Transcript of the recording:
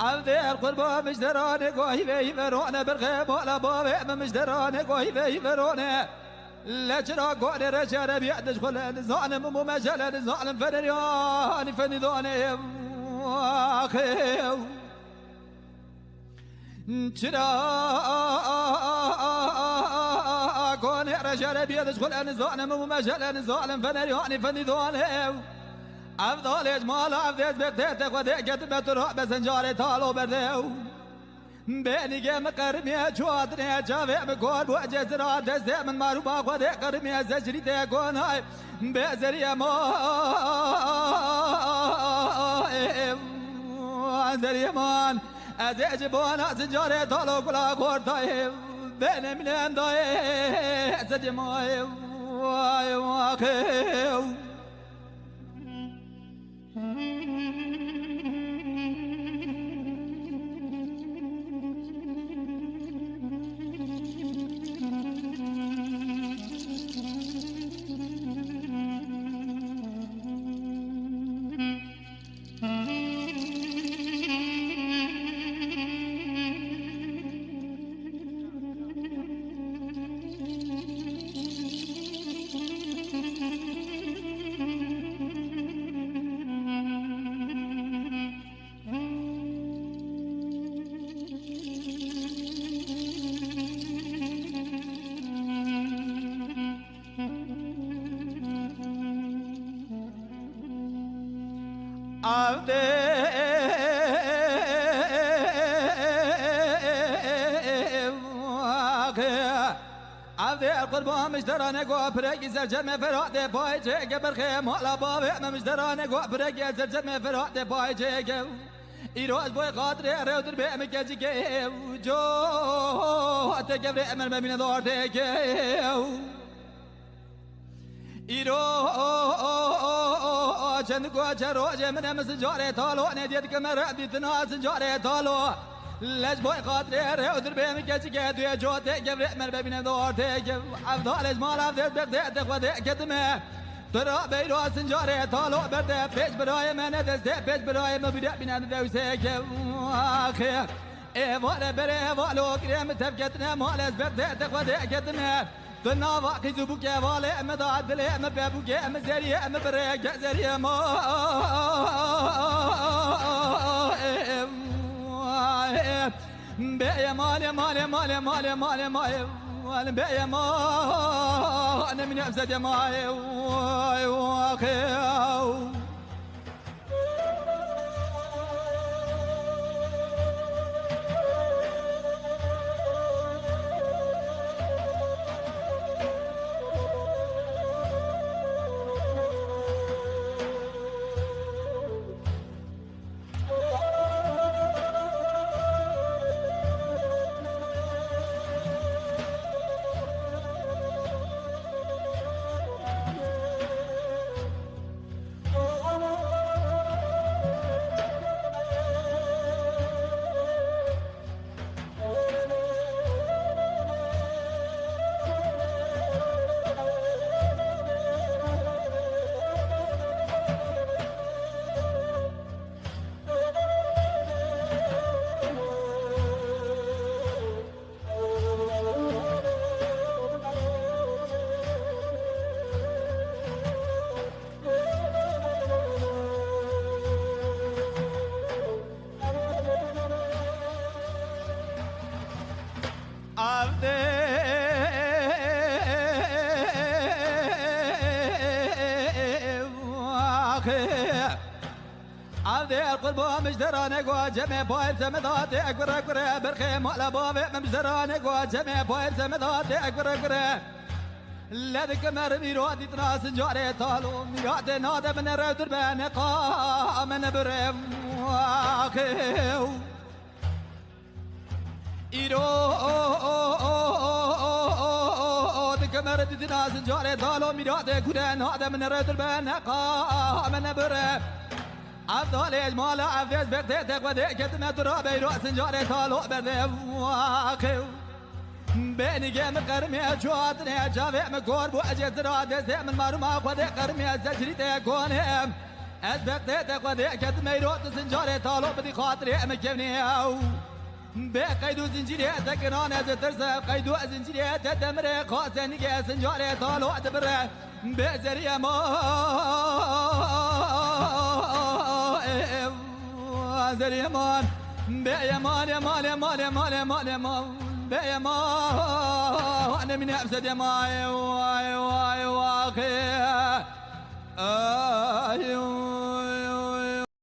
عبدي القربة مجدراني قوي بي فرونة بالغيب ولا بابي مجدراني قوي بي فرونة لا جرى قولي رجال بيعدش كل ظالم ومجال ظالم فنرياني فنذاني واخي جرى قولي رجال بيعدش كل ظالم ومجال ظالم فنرياني فنذاني افضل اجمال افضل بقتك ودقت بتروح بسنجاري طالو بردو بيني جيم قرمي جوادني جافي بقول بوجه زرا دزي من ماروبا ودق قرمي زجري تكون هاي بزري ما زري مان ازجبون سنجاري طالو كلا غورتاي بيني من انداي زجماي واي واخيو عبدي القربان مجدراني قوى برقي زرجر من فرادي باي جيك برخيم ولا بابي مجدراني قوى برقي زرجر من فرادي باي جيك ایروز بوی قادری رو در به مکجی که جو تکبر امر ببین دارده که ایرو چند کو چروج من مسجاره تالو ندید که مرا بیتنا سجاره تالو لج بوی قادری رو در به مکجی که دوی جو تکبر امر ببین دارده که افضل اجمال افضل بده تقوده کدمه ترى بيرو سنجاري طالو برده بيج براي من دسته بيج براي ما بدا بنا دوسك اخي اي ولا بري ولو كريم تفكتنا مالس برده تقود كدنا دنا واقي زبوك والي مدعدل مبابوك مزري مبرك زري ما بيا مالي مالي مالي مالي مالي مالي وانا بيا ما انا من افسد يا ماي واخي ذي القلب مجدرانك وجمع بوين سمدات أكبر أكبر برخيم ولا بابي مجدرانك وجمع بوين سمدات أكبر أكبر لذك مرمي رودي تناس جاري طالو ميات نادى من رودر بين قام بريم واخيو إيرو ذك مرمي تناس جاري طالو ميات كده نادى من رودر بين قام بريم أفضل إجمال عفيز بقتك وديك تنترى بيروس جاري طالو بريم واخيو بيني جيم قرمي جواتني جافي مكور بو أجيت راد زي من مرمى قدي قرمي زجري تكونهم أسبقتك ودي كت ميروت سنجاري طالو بدي خاطري مكبني أو بقيدو زنجيري تكران زترسب قيدو زنجيري تدمري خاصني سنجاري طالو أدبره بزري ما زري مان بيمان يمان يمان يمان يمان يمان بيما أنا من أبسد يا ماي واي واي واخي أيوه